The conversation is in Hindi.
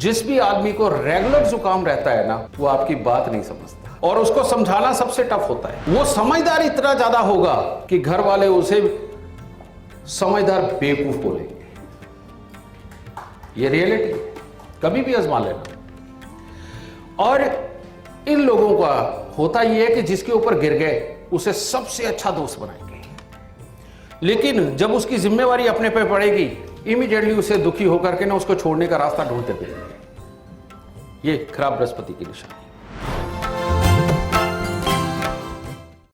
जिस भी आदमी को रेगुलर जुकाम रहता है ना, वो आपकी बात नहीं समझता और उसको समझाना सबसे टफ होता है। वो समझदार इतना ज्यादा होगा कि घर वाले उसे समझदार बेवकूफ बोलेंगे। ये रियलिटी है, कभी भी आजमा लेना। और इन लोगों का होता यह है कि जिसके ऊपर गिर गए उसे सबसे अच्छा दोस्त बनाएंगे, लेकिन जब उसकी जिम्मेवारी अपने पे पड़ेगी इमीडिएटली उसे दुखी होकर के ना उसको छोड़ने का रास्ता ढूंढते फिरेंगे। ये खराब बृहस्पति की निशानी।